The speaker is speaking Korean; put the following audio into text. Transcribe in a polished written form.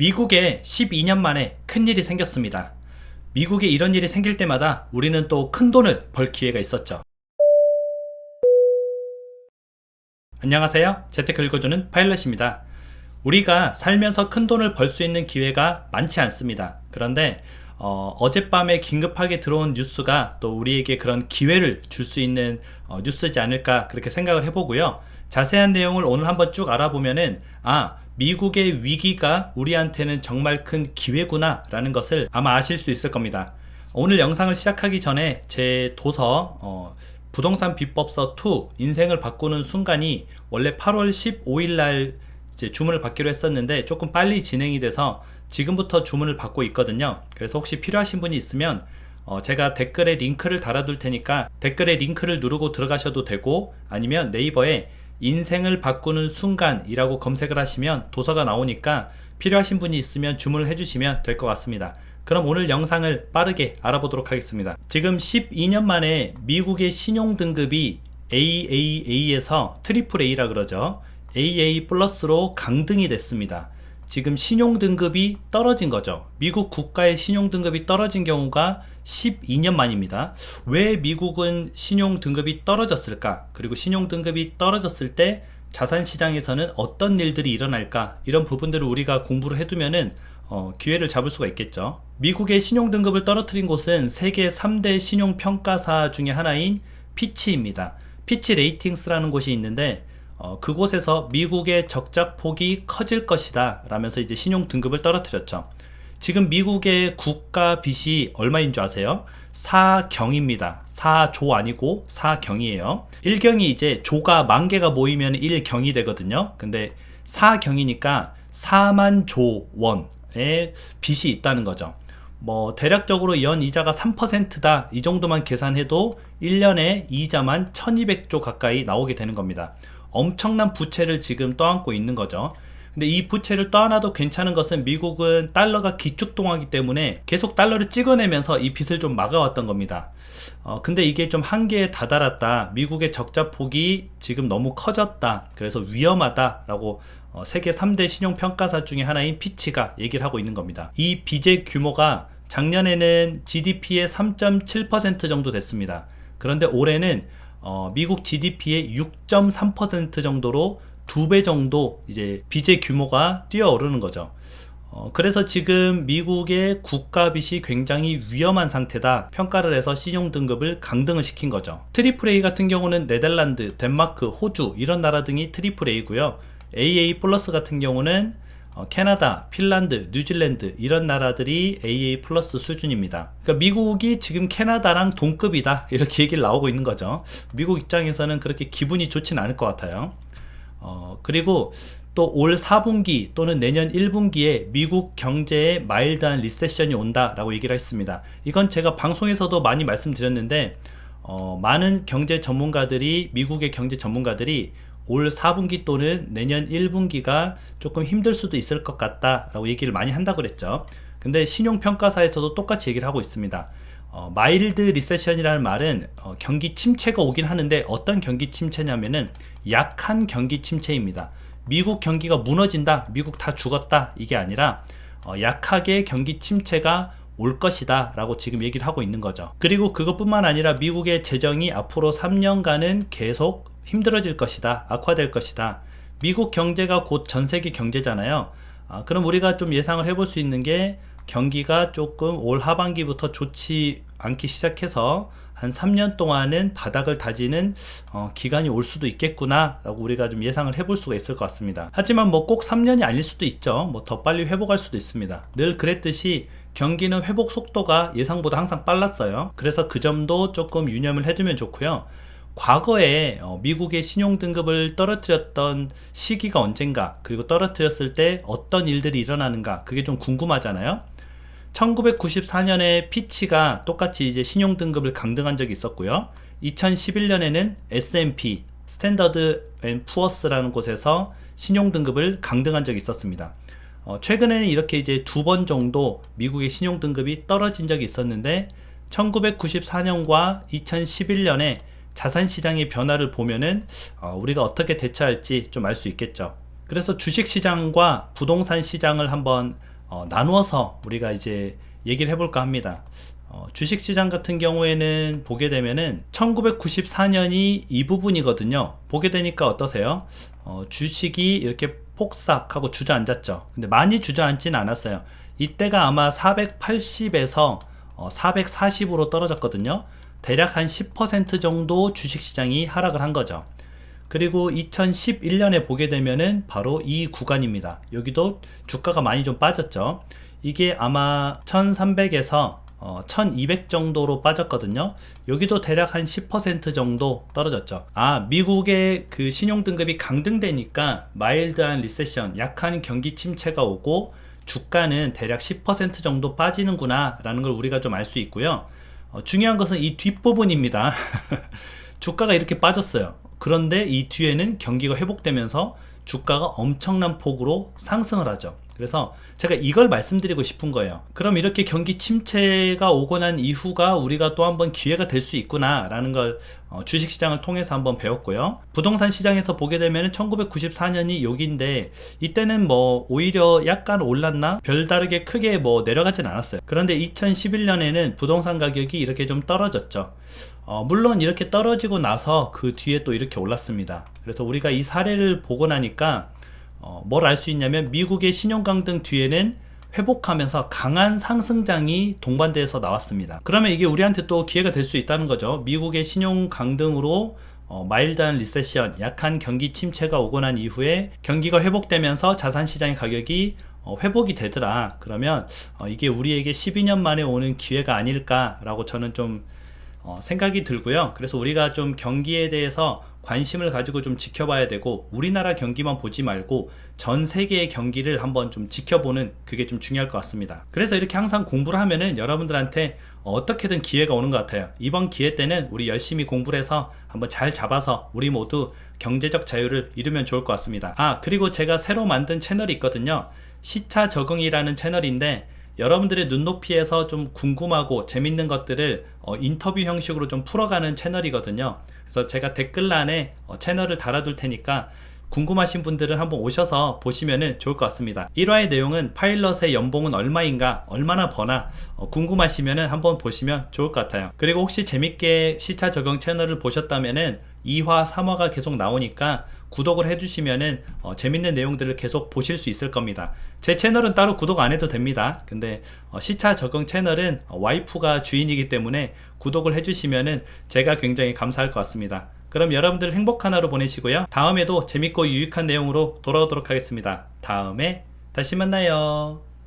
미국에 12년 만에 큰일이 생겼습니다. 미국에 이런 일이 생길 때마다 우리는 또 큰 돈을 벌 기회가 있었죠. 안녕하세요. 재테크 읽어주는 파일럿입니다. 우리가 살면서 큰 돈을 벌 수 있는 기회가 많지 않습니다. 그런데 어젯밤에 긴급하게 들어온 뉴스가 또 우리에게 그런 기회를 줄 수 있는 뉴스지 않을까 그렇게 생각을 해보고요. 자세한 내용을 오늘 한번 쭉 알아보면은 미국의 위기가 우리한테는 정말 큰 기회구나 라는 것을 아마 아실 수 있을 겁니다. 오늘 영상을 시작하기 전에 제 도서 부동산 비법서 2 인생을 바꾸는 순간이 원래 8월 15일 날 이제 주문을 받기로 했었는데 조금 빨리 진행이 돼서 지금부터 주문을 받고 있거든요. 그래서 혹시 필요하신 분이 있으면 제가 댓글에 링크를 달아둘 테니까 댓글에 링크를 누르고 들어가셔도 되고, 아니면 네이버에 인생을 바꾸는 순간이라고 검색을 하시면 도서가 나오니까 필요하신 분이 있으면 주문을 해주시면 될 것 같습니다. 그럼 오늘 영상을 빠르게 알아보도록 하겠습니다. 지금 12년 만에 미국의 신용등급이 AAA에서 AAA라 그러죠. AA 플러스로 강등이 됐습니다. 지금 신용등급이 떨어진 거죠. 미국 국가의 신용등급이 떨어진 경우가 12년 만입니다. 왜 미국은 신용등급이 떨어졌을까? 그리고 신용등급이 떨어졌을 때 자산시장에서는 어떤 일들이 일어날까? 이런 부분들을 우리가 공부를 해두면은 기회를 잡을 수가 있겠죠. 미국의 신용등급을 떨어뜨린 곳은 세계 3대 신용평가사 중에 하나인 피치입니다. 피치 레이팅스라는 곳이 있는데 그곳에서 미국의 적자폭이 커질 것이다 라면서 이제 신용등급을 떨어뜨렸죠. 지금 미국의 국가 빚이 얼마인 줄 아세요? 4경입니다. 4조 아니고 4경이에요. 1경이 이제 조가 10,000개가 모이면 1경이 되거든요. 근데 4경이니까 4만 조 원의 빚이 있다는 거죠. 대략적으로 연 이자가 3%다 이 정도만 계산해도 1년에 이자만 1200조 가까이 나오게 되는 겁니다. 엄청난 부채를 지금 떠안고 있는 거죠. 근데 이 부채를 떠안아도 괜찮은 것은 미국은 달러가 기축통화이기 때문에 계속 달러를 찍어내면서 이 빚을 좀 막아왔던 겁니다. 근데 이게 좀 한계에 다다랐다. 미국의 적자폭이 지금 너무 커졌다. 그래서 위험하다라고 세계 3대 신용평가사 중에 하나인 피치가 얘기를 하고 있는 겁니다. 이 빚의 규모가 작년에는 GDP의 3.7% 정도 됐습니다. 그런데 올해는 미국 GDP의 6.3% 정도로 2배 정도 이제 빚의 규모가 뛰어오르는 거죠. 그래서 지금 미국의 국가 빚이 굉장히 위험한 상태다 평가를 해서 신용등급을 강등을 시킨 거죠. AAA 같은 경우는 네덜란드, 덴마크, 호주 이런 나라 등이 AAA고요. AA 플러스 같은 경우는 캐나다, 핀란드, 뉴질랜드 이런 나라들이 AA 플러스 수준입니다. 그러니까 미국이 지금 캐나다랑 동급이다 이렇게 얘기를 나오고 있는 거죠. 미국 입장에서는 그렇게 기분이 좋진 않을 것 같아요. 그리고 또 올 4분기 또는 내년 1분기에 미국 경제에 마일드한 리세션이 온다라고 얘기를 했습니다. 이건 제가 방송에서도 많이 말씀드렸는데 많은 경제 전문가들이, 미국의 경제 전문가들이 올 4분기 또는 내년 1분기가 조금 힘들 수도 있을 것 같다 라고 얘기를 많이 한다고 그랬죠. 근데 신용평가사에서도 똑같이 얘기를 하고 있습니다. 마일드 리세션이라는 말은 경기 침체가 오긴 하는데 어떤 경기 침체냐면은 약한 경기 침체입니다. 미국 경기가 무너진다, 미국 다 죽었다 이게 아니라 약하게 경기 침체가 올 것이다 라고 지금 얘기를 하고 있는 거죠. 그리고 그것뿐만 아니라 미국의 재정이 앞으로 3년간은 계속 힘들어질 것이다, 악화될 것이다. 미국 경제가 곧 전세계 경제잖아요. 그럼 우리가 좀 예상을 해볼 수 있는 게 경기가 조금 올 하반기부터 좋지 않기 시작해서 한 3년 동안은 바닥을 다지는 기간이 올 수도 있겠구나 라고 우리가 좀 예상을 해볼 수가 있을 것 같습니다. 하지만 꼭 3년이 아닐 수도 있죠. 더 빨리 회복할 수도 있습니다. 늘 그랬듯이 경기는 회복 속도가 예상보다 항상 빨랐어요. 그래서 그 점도 조금 유념을 해두면 좋고요. 과거에 미국의 신용등급을 떨어뜨렸던 시기가 언젠가, 그리고 떨어뜨렸을 때 어떤 일들이 일어나는가, 그게 좀 궁금하잖아요. 1994년에 피치가 똑같이 이제 신용등급을 강등한 적이 있었고요. 2011년에는 S&P 스탠더드 앤 푸어스라는 곳에서 신용등급을 강등한 적이 있었습니다. 최근에는 이렇게 이제 2번 정도 미국의 신용등급이 떨어진 적이 있었는데 1994년과 2011년에 자산시장의 변화를 보면은 우리가 어떻게 대처할지 좀 알 수 있겠죠. 그래서 주식시장과 부동산 시장을 한번 나누어서 우리가 이제 얘기를 해볼까 합니다. 주식시장 같은 경우에는 보게 되면은 1994년이 이 부분이거든요. 보게 되니까 어떠세요? 주식이 이렇게 폭삭하고 주저앉았죠. 근데 많이 주저앉지는 않았어요. 이때가 아마 480에서 440으로 떨어졌거든요. 대략 한 10% 정도 주식시장이 하락을 한 거죠. 그리고 2011년에 보게 되면은 바로 이 구간입니다. 여기도 주가가 많이 좀 빠졌죠. 이게 아마 1300에서 1200 정도로 빠졌거든요. 여기도 대략 한 10% 정도 떨어졌죠. 미국의 그 신용등급이 강등되니까 마일드한 리세션, 약한 경기 침체가 오고 주가는 대략 10% 정도 빠지는구나 라는 걸 우리가 좀 알 수 있고요. 중요한 것은 이 뒷부분입니다. 주가가 이렇게 빠졌어요. 그런데 이 뒤에는 경기가 회복되면서 주가가 엄청난 폭으로 상승을 하죠. 그래서 제가 이걸 말씀드리고 싶은 거예요. 그럼 이렇게 경기 침체가 오고 난 이후가 우리가 또 한번 기회가 될 수 있구나 라는 걸 주식시장을 통해서 한번 배웠고요. 부동산 시장에서 보게 되면 1994년이 여기인데 이때는 뭐 오히려 약간 올랐나? 별다르게 크게 뭐 내려가진 않았어요. 그런데 2011년에는 부동산 가격이 이렇게 좀 떨어졌죠. 물론 이렇게 떨어지고 나서 그 뒤에 또 이렇게 올랐습니다. 그래서 우리가 이 사례를 보고 나니까 뭘 알 수 있냐면 미국의 신용 강등 뒤에는 회복하면서 강한 상승장이 동반돼서 나왔습니다. 그러면 이게 우리한테 또 기회가 될 수 있다는 거죠. 미국의 신용 강등으로 마일드한 리세션, 약한 경기 침체가 오고 난 이후에 경기가 회복되면서 자산시장의 가격이 회복이 되더라. 그러면 이게 우리에게 12년 만에 오는 기회가 아닐까라고 저는 좀 생각이 들고요. 그래서 우리가 좀 경기에 대해서 관심을 가지고 좀 지켜봐야 되고 우리나라 경기만 보지 말고 전 세계의 경기를 한번 좀 지켜보는 그게 좀 중요할 것 같습니다. 그래서 이렇게 항상 공부를 하면은 여러분들한테 어떻게든 기회가 오는 것 같아요. 이번 기회 때는 우리 열심히 공부를 해서 한번 잘 잡아서 우리 모두 경제적 자유를 이루면 좋을 것 같습니다. 그리고 제가 새로 만든 채널이 있거든요. 시차 적응이라는 채널인데 여러분들의 눈높이에서 좀 궁금하고 재밌는 것들을 인터뷰 형식으로 좀 풀어가는 채널이거든요. 그래서 제가 댓글란에 채널을 달아둘 테니까 궁금하신 분들은 한번 오셔서 보시면 좋을 것 같습니다. 1화의 내용은 파일럿의 연봉은 얼마인가, 얼마나 버나 궁금하시면 한번 보시면 좋을 것 같아요. 그리고 혹시 재밌게 시차 적용 채널을 보셨다면 2화, 3화가 계속 나오니까 구독을 해주시면 재밌는 내용들을 계속 보실 수 있을 겁니다. 제 채널은 따로 구독 안 해도 됩니다. 근데 시차 적용 채널은 와이프가 주인이기 때문에 구독을 해주시면 제가 굉장히 감사할 것 같습니다. 그럼 여러분들 행복한 하루 보내시고요. 다음에도 재밌고 유익한 내용으로 돌아오도록 하겠습니다. 다음에 다시 만나요.